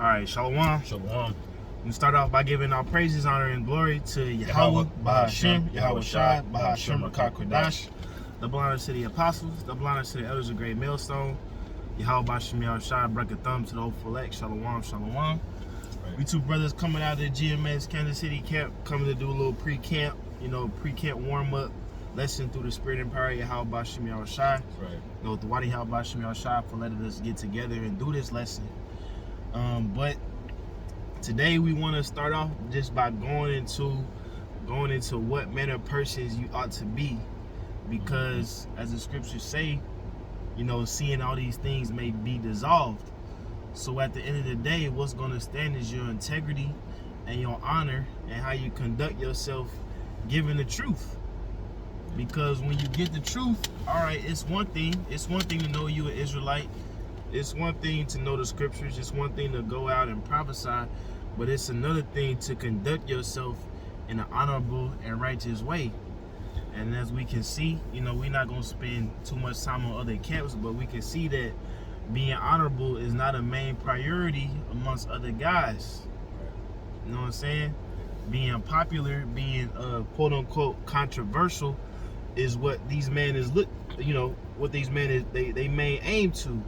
All right, Shalom. Shalom. We start off by giving our praises, honor, and glory to YAHAWAH, bahasham, YAHAWASHI, bahasham, Rakak, the blinded city apostles, the blinded city elders of Great Millstone, YAHAWAH, bahasham, YAHAWASHI, break a thumb to the old elect, Shalom, Shalom. Right. We two brothers coming out of the GMS Kansas City camp, coming to do a little pre-camp, pre-camp warm-up lesson through the spirit and power of YAHAWAH, bahasham, YAHAWASHI. Right. The YAHAWAH, bahasham, YAHAWASHI for letting us get together and do this lesson. But today we want to start off just by going into what manner of persons you ought to be, because as the scriptures say, seeing all these things may be dissolved. So at the end of the day, what's going to stand is your integrity and your honor and how you conduct yourself given the truth. Because when you get the truth, all right, it's one thing to know you an Israelite. It's one thing to know the scriptures. It's one thing to go out and prophesy, but it's another thing to conduct yourself in an honorable and righteous way. And as we can see, we're not going to spend too much time on other camps, but we can see that being honorable is not a main priority amongst other guys. You know what I'm saying? Being popular, being quote unquote controversial is what these men is what these men is they main aim to.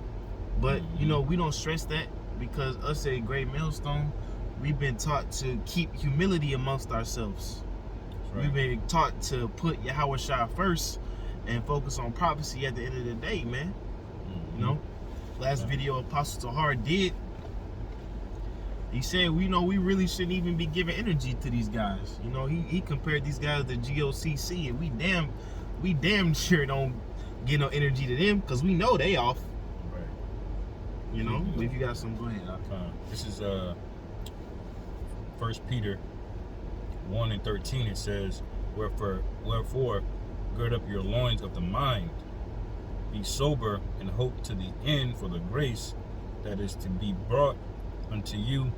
But we don't stress that, because us at Great Millstone, we've been taught to keep humility amongst ourselves. Right. We've been taught to put YAHAWASHI first and focus on prophecy at the end of the day, man. Last video Apostle Tahar did, he said we really shouldn't even be giving energy to these guys. He compared these guys to GOCC, and we damn sure don't get no energy to them, because we know they off. If you got some, go ahead. This is 1 Peter 1:13. It says, Wherefore, gird up your loins of the mind, be sober, and hope to the end for the grace that is to be brought unto you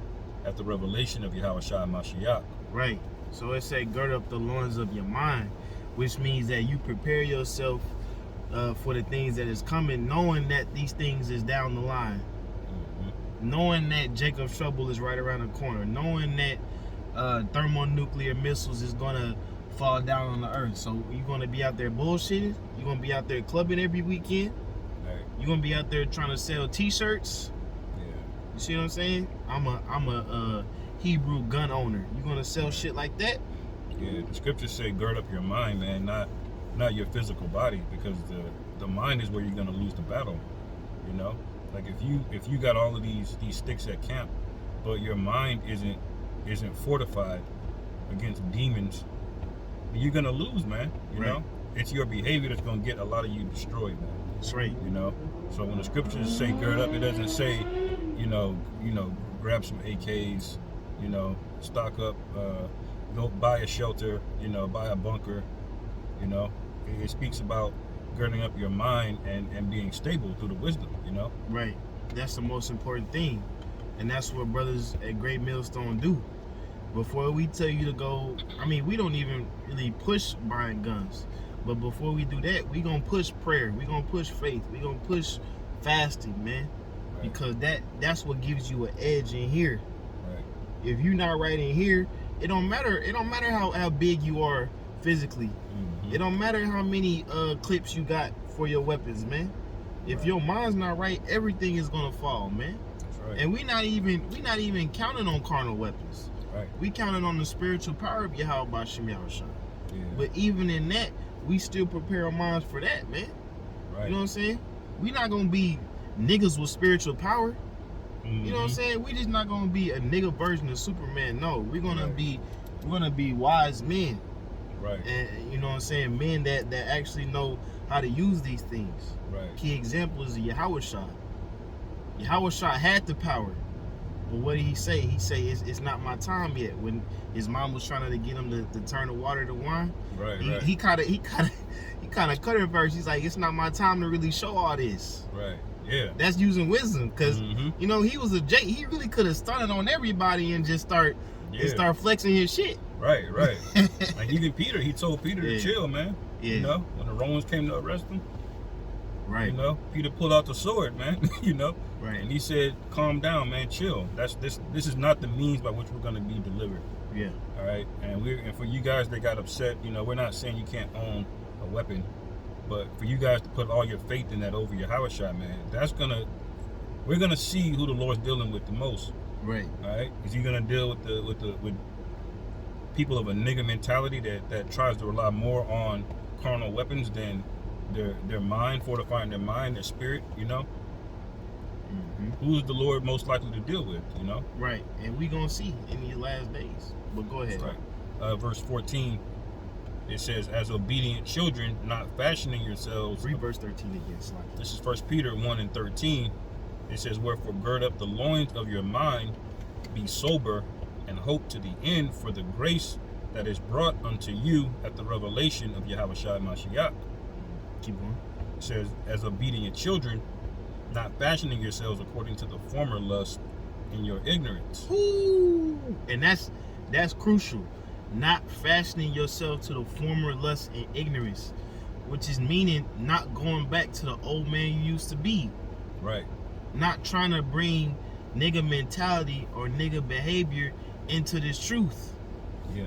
at the revelation of YAHAWASHI Mashiach. Right. So it say, gird up the loins of your mind, which means that you prepare yourself for the things that is coming, knowing that these things is down the line, knowing that Jacob's trouble is right around the corner, knowing that thermonuclear missiles is gonna fall down on the earth. So you're gonna be out there bullshitting, you're gonna be out there clubbing every weekend, you're gonna be out there trying to sell t-shirts. You see what I'm saying? I'm a Hebrew gun owner. You gonna sell shit like that? Yeah, the scriptures say gird up your mind, man, not your physical body, because the mind is where you're gonna lose the battle. Like if you got all of these sticks at camp, but your mind isn't fortified against demons, you're gonna lose, man. You know, it's your behavior that's gonna get a lot of you destroyed, man. That's right. So when the scriptures say gird up, it doesn't say, grab some AKs, stock up, go buy a shelter, buy a bunker. It speaks about girding up your mind and being stable through the wisdom, Right. That's the most important thing. And that's what brothers at Great Millstone do. Before we tell you to go, we don't even really push buying guns. But before we do that, we gonna push prayer. We gonna push faith. We gonna push fasting, man. Right. Because that's what gives you an edge in here. Right. If you're not right in here, it don't matter how big you are physically. It don't matter how many clips you got for your weapons, man. If your mind's not right, everything is gonna fall, man. That's right. And we not even counting on carnal weapons. Right. We counting on the spiritual power of YAHAWAH bahasham YAHAWASHI. Yeah. But even in that, we still prepare our minds for that, man. Right. You know what I'm saying? We not gonna be niggas with spiritual power. You know what I'm saying? We just not gonna be a nigga version of Superman. No, we're gonna be wise men. Right. And you know what I'm saying? Men that actually know how to use these things. Right. Key example is YAHAWASHI. YAHAWASHI had the power. But what did he say? He say it's not my time yet. When his mom was trying to get him to turn the water to wine, he kind of cut her first. He's like, it's not my time to really show all this. Right. Yeah. That's using wisdom, because he was a J. He really could have stunted on everybody and just start flexing his shit. Right. Like even Peter, he told Peter to chill, man. Yeah. When the Romans came to arrest him, Right. You know, Peter pulled out the sword, man. You know, Right. and he said, "Calm down, man. Chill. This is not the means by which we're going to be delivered." Yeah. All right. And for you guys that got upset, you know, we're not saying you can't own a weapon, but for you guys to put all your faith in that over YAHAWASHI, man, we're gonna see who the Lord's dealing with the most. Right. All right. Is he gonna deal with people of a nigga mentality that tries to rely more on carnal weapons than their mind, fortifying their mind, their spirit, you know? Who's the Lord most likely to deal with, you know? Right. And we gonna see in these last days. But go ahead. Right. Verse 14, it says, "As obedient children, not fashioning yourselves." Read verse 13 again, slide. This is 1 Peter 1 and 13. It says, "Wherefore gird up the loins of your mind, be sober, and hope to the end for the grace that is brought unto you at the revelation of YAHAWASHI Mashiach." Keep going. It says, "As obedient children, not fashioning yourselves according to the former lust in your ignorance." Ooh. And that's crucial. Not fashioning yourself to the former lust and ignorance, which is meaning not going back to the old man you used to be. Right. Not trying to bring nigga mentality or nigga behavior into this truth. Yeah.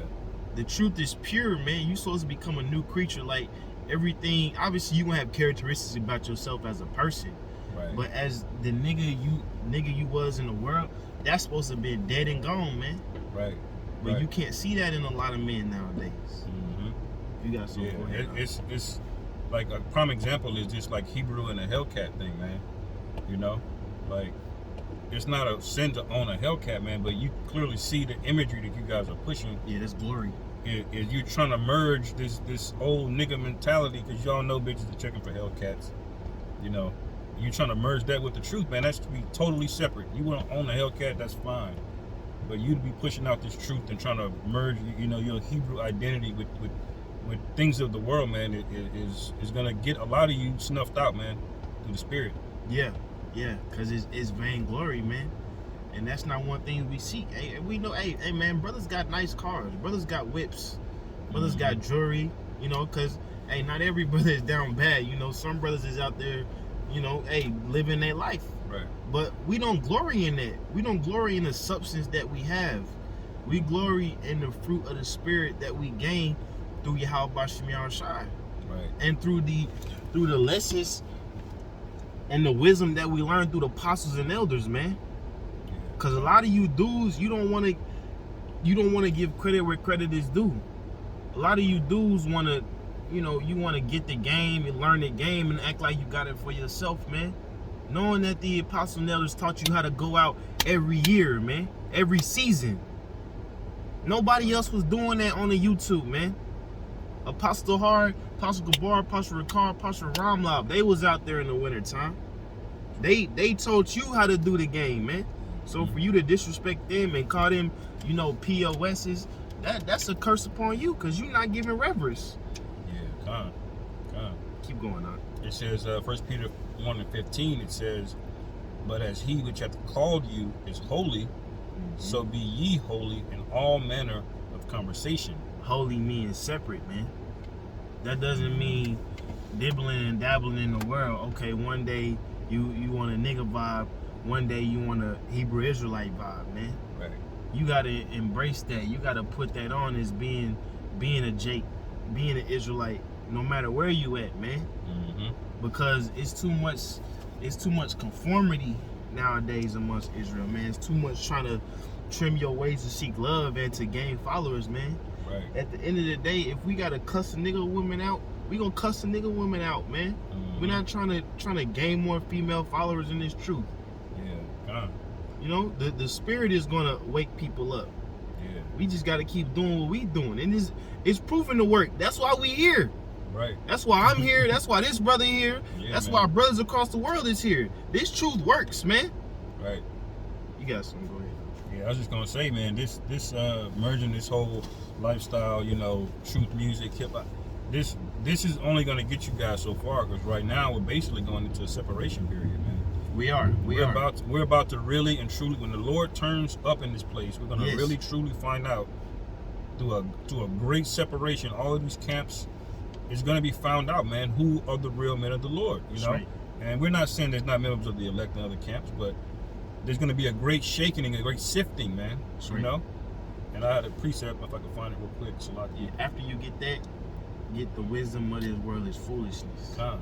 The truth is pure, man. You're supposed to become a new creature. Like everything, obviously you gonna have characteristics about yourself as a person. Right. But as the nigga you was in the world, that's supposed to be dead and gone, man. Right. But right. you can't see that in a lot of men nowadays. Mm-hmm. You got some. Yeah. It's like a prime example is just like Hebrew and a Hellcat thing, man. You know, like it's not a sin to own a Hellcat, man, but you clearly see the imagery that you guys are pushing. Yeah, that's glory. Is you trying to merge this old nigga mentality, because y'all know bitches are checking for Hellcats. You know, you trying to merge that with the truth, man. That's to be totally separate. You want to own a Hellcat, that's fine, but you to be pushing out this truth and trying to merge, you know, your Hebrew identity with things of the world, man, is gonna get a lot of you snuffed out, man, through the spirit. Yeah, because it's vainglory, man. And that's not one thing we seek. Hey, we know, hey, man, brothers got nice cars. Brothers got whips. Brothers got jewelry, you know, because, hey, not every brother is down bad. You know, some brothers is out there, you know, hey, living their life. Right. But we don't glory in that. We don't glory in the substance that we have. We glory in the fruit of the spirit that we gain through YAHAWASHI. Right. And through the lessons and the wisdom that we learned through the apostles and elders, man. Cause a lot of you dudes, you don't want to give credit where credit is due. A lot of you dudes want to, you know, you want to get the game and learn the game and act like you got it for yourself, man. Knowing that the apostles and elders taught you how to go out every year, man, every season. Nobody else was doing that on the YouTube, man. Apostle Hard, Apostle Gabar, Apostle Ricard, Apostle Warmup, they was out there in the winter time. They taught you how to do the game, man. So for you to disrespect them and call them, you know, POSs, that's a curse upon you, because you're not giving reverence. Yeah, come. Keep going on. It says, 1 Peter 1 and 15, it says, "But as he which hath called you is holy, so be ye holy in all manner of conversation." Holy means separate, man. That doesn't mean dibbling and dabbling in the world. Okay, one day you want a nigga vibe, one day you want a Hebrew Israelite vibe, man. Right. You gotta embrace that. You gotta put that on as being a Jake, being an Israelite, no matter where you at, man. Because it's too much conformity nowadays amongst Israel, man. It's too much trying to trim your ways to seek love and to gain followers, man. Right. At the end of the day, if we gotta cuss a nigga woman out, we gonna cuss a nigga woman out, man. We're not trying to gain more female followers in this truth. Yeah, you know, the spirit is gonna wake people up. Yeah. We just gotta keep doing what we doing, and it's proven to work. That's why we here. Right. That's why I'm here. That's why this brother here. Yeah, that's man. why brothers across the world is here. This truth works, man. Right. You got something? Go ahead. Yeah, I was just gonna say, man, this merging this whole lifestyle, you know, truth music, hip hop, this is only gonna get you guys so far, because right now we're basically going into a separation period, man. We're about to really and truly, when the Lord turns up in this place, we're gonna really truly find out through a great separation. All of these camps it's going to be found out, man, who are the real men of the Lord, you know? Right. And we're not saying there's not members of the elect in other camps, but there's going to be a great shaking and a great sifting, man, you know? And I had a precept, if I can find it real quick, Yeah, after you get that, get the wisdom of this world is foolishness. Huh.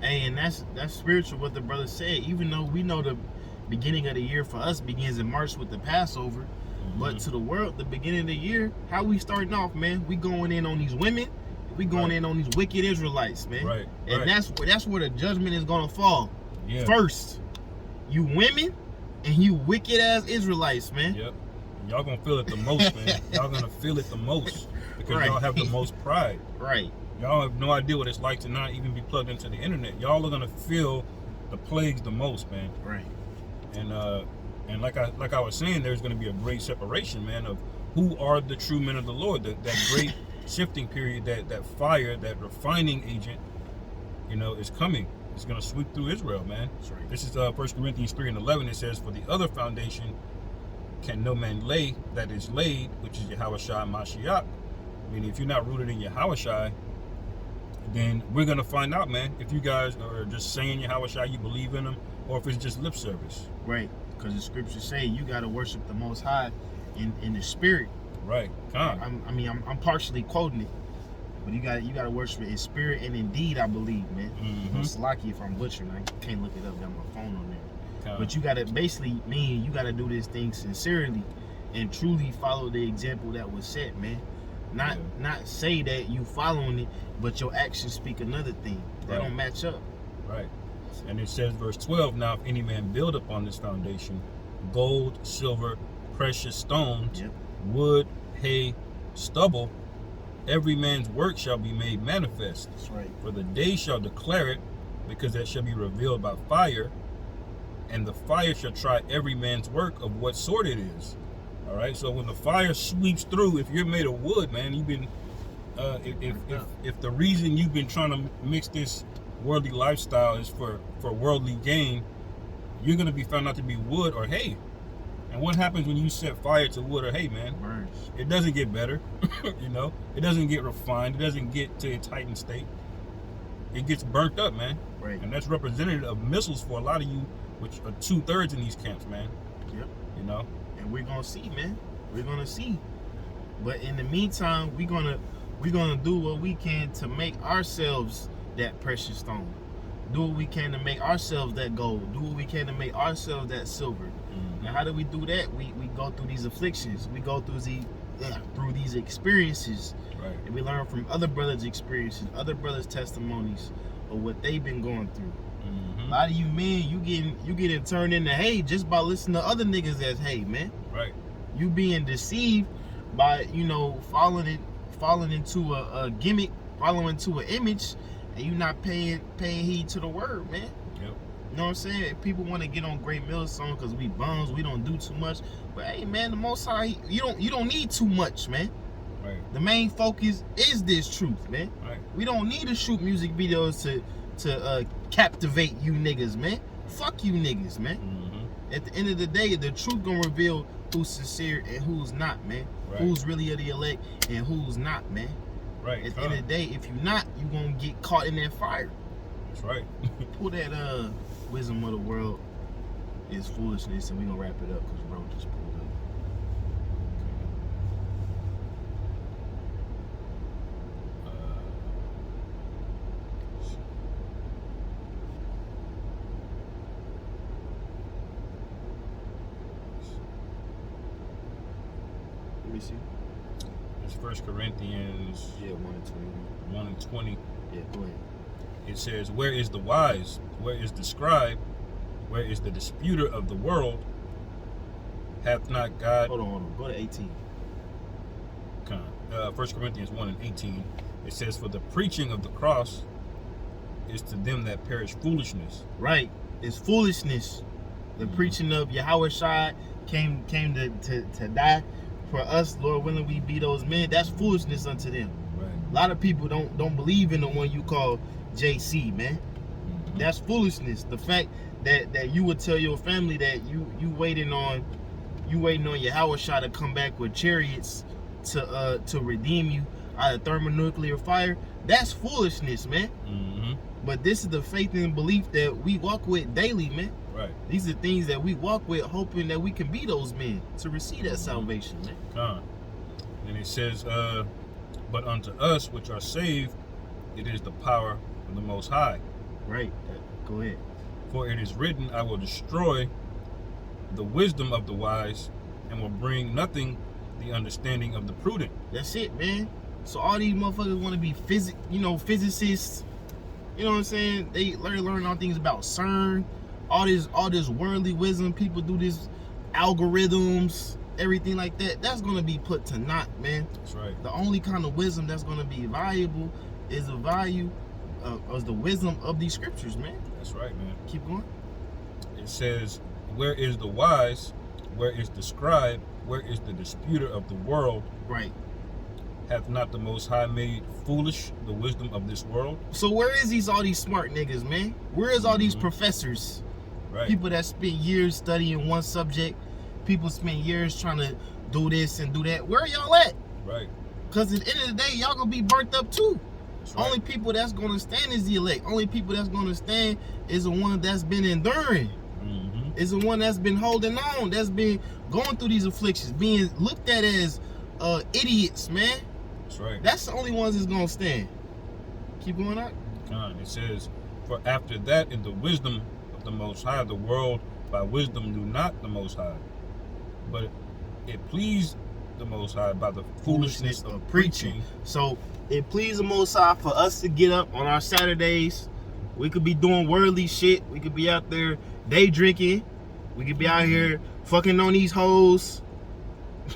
Hey, and that's spiritual, what the brother said. Even though we know the beginning of the year for us begins in March with the Passover, but to the world, the beginning of the year, how we starting off, man? We going in on these women, we going in on these wicked Israelites, man. Right. And that's where the judgment is gonna fall. Yeah. First, you women and you wicked ass Israelites, man. Yep. Y'all gonna feel it the most, man. Y'all gonna feel it the most because y'all have the most pride. Right. Y'all have no idea what it's like to not even be plugged into the internet. Y'all are gonna feel the plagues the most, man. Right. And like I was saying, there's gonna be a great separation, man, of who are the true men of the Lord. That great shifting period, that fire, that refining agent, you know, is coming. It's gonna sweep through Israel, man. That's right. This is 1 Corinthians 3:11. It says, "For the other foundation can no man lay that is laid, which is YAHAWASHI Mashiach." Meaning, if you're not rooted in YAHAWASHI, then we're gonna find out, man, if you guys are just saying YAHAWASHI, you believe in him, or if it's just lip service. Right. Because the scriptures say you gotta worship the Most High in the spirit. Right. I'm partially quoting it, but you gotta worship it in spirit and in deed, I believe, man. It's lucky if I'm butchering, I can't look it up. Got my phone on there. But you gotta basically mean you gotta do this thing sincerely and truly follow the example that was set, man. Not say that you following it, but your actions speak another thing. That don't match up. Right. And it says, verse 12, "Now if any man build upon this foundation gold, silver, precious stones, wood, hay, stubble, every man's work shall be made manifest. That's right. For the day shall declare it, because that shall be revealed by fire, and the fire shall try every man's work of what sort it is." All right. So when the fire sweeps through, if you're made of wood, man, you've been, if the reason you've been trying to mix this worldly lifestyle is for worldly gain, you're gonna be found out to be wood or hay. And what happens when you set fire to wood or hay, man? Burns. It doesn't get better, you know. It doesn't get refined. It doesn't get to its heightened state. It gets burnt up, man. Right. And that's representative of missiles for a lot of you, which are 2/3 in these camps, man. Yep. You know. And we're gonna see, man. We're gonna see. But in the meantime, we're gonna do what we can to make ourselves that precious stone. Do what we can to make ourselves that gold. Do what we can to make ourselves that silver. Now, how do we do that? We go through these afflictions. We go through these experiences. Right. And we learn from other brothers' experiences, other brothers' testimonies of what they've been going through. A lot of you men, you getting turned into hay just by listening to other niggas as hay, man. Right. You being deceived by, falling into a gimmick, following into an image, and you not paying heed to the word, man. Yep. You know what I'm saying? People want to get on Great Mills song because we bums, we don't do too much. But hey, man, the Most High, you don't need too much, man. Right. The main focus is this truth, man. Right. We don't need to shoot music videos to captivate you niggas, man. Fuck you niggas, man. At the end of the day, the truth gonna reveal who's sincere and who's not, man. Right. Who's really of the elect and who's not, man. Right. At the end of the day, if you're not, you gonna get caught in that fire. That's right. Pull that wisdom of the world is foolishness, and we gonna wrap it up because bro just pulled up. Let me see. It's 1 Corinthians 1 and 20. Yeah, go ahead. It says, "Where is the wise? Where is the scribe? Where is the disputer of the world? Hath not God..." Hold on. Go to 18. 1 Corinthians 1 and 18. It says, "For the preaching of the cross is to them that perish foolishness." Right. It's foolishness. The preaching of YAHAWASHI came to die for us, Lord willing, we be those men. That's foolishness unto them. Right. A lot of people don't believe in the one you call JC, man. That's foolishness. The fact that you would tell your family that you waiting on YAHAWASHI to come back with chariots to redeem you out of thermonuclear fire. That's foolishness, man. Mm-hmm. But this is the faith and belief that we walk with daily, man. Right. These are things that we walk with, hoping that we can be those men to receive that salvation, man. And it says, but unto us which are saved, it is the power of the Most High. Right. Go ahead. For it is written, I will destroy the wisdom of the wise, and will bring nothing the understanding of the prudent. That's it, man. So all these motherfuckers want to be physicists. You know what I'm saying? They learn all things about CERN, all this worldly wisdom. People do this algorithms, everything like that. That's gonna be put to naught, man. That's right. The only kind of wisdom that's gonna be valuable is the value of the wisdom of these scriptures, man. That's right, man. Keep going. It says, where is the wise? Where is the scribe? Where is the disputer of the world? Right. Hath not the Most High made foolish the wisdom of this world? So where is all these smart niggas, man? Where is all these professors? Right. People that spend years studying one subject. People spend years trying to do this and do that. Where are y'all at? Right. Because at the end of the day, y'all gonna be burnt up too. That's right. Only people that's gonna stand is the elect. Only people that's gonna stand is the one that's been enduring. Mm-hmm. Is the one that's been holding on, that's been going through these afflictions, being looked at as idiots, man. That's right. That's the only ones that's gonna stand. Keep going up. It says, for after that in the wisdom of the Most High, the world by wisdom knew not the Most High, but it pleased the Most High by the foolishness of preaching. So it pleased the Most High for us to get up on our Saturdays. We could be doing worldly shit. We could be out there day drinking. We could be out here fucking on these hoes.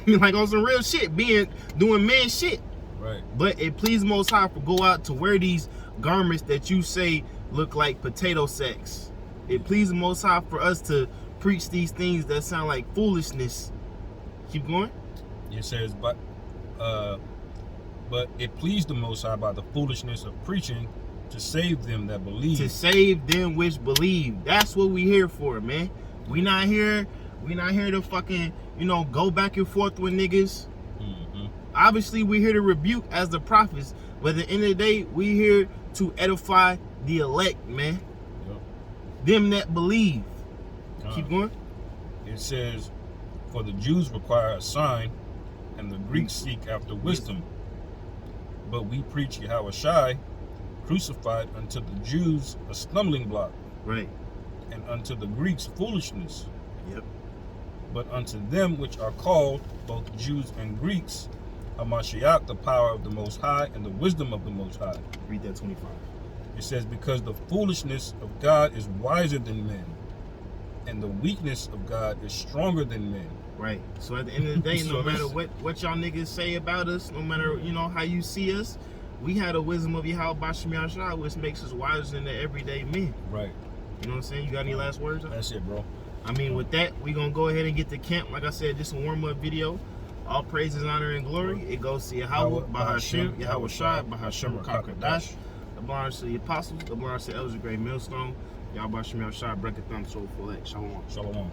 Like on some real shit. Doing man shit. Right. But it pleased the Most High to go out to wear these garments that you say look like potato sacks. It pleased the Most High for us to preach these things that sound like foolishness. Keep going. It says, but it pleased the Most High by the foolishness of preaching to save them that believe. To save them which believe. That's what we here for, man. We not here to fucking, go back and forth with niggas. Mm-hmm. Obviously, we here to rebuke as the prophets. But at the end of the day, we here to edify the elect, man. Yep. Them that believe. Keep going. It says, for the Jews require a sign, and the Greeks seek after wisdom. But we preach YAHAWASHI, crucified unto the Jews a stumbling block, Right. and unto the Greeks foolishness. Yep. But unto them which are called, both Jews and Greeks, a Mashiach, the power of the Most High, and the wisdom of the Most High. Read that 25. It says, because the foolishness of God is wiser than men, and the weakness of God is stronger than men. Right. So at the end of the day, So no matter this- what y'all niggas say about us, no matter how you see us, we had a wisdom of YAHAWASHI, which makes us wiser than the everyday men. Right. You know what I'm saying? You got any last words? That's it, bro. I mean, with that, we gonna go ahead and get to camp. Like I said, just a warm-up video. All praises, honor, and glory. It goes to YAHAWAH, bahasham, YAHAWASHI, bahasham, Kakadash. The belongs to the apostles. The belongs to the elders of Great Millstone. Y'all bahasham, YAHAWASHI, break a thumb, so full Shalom. Shalom.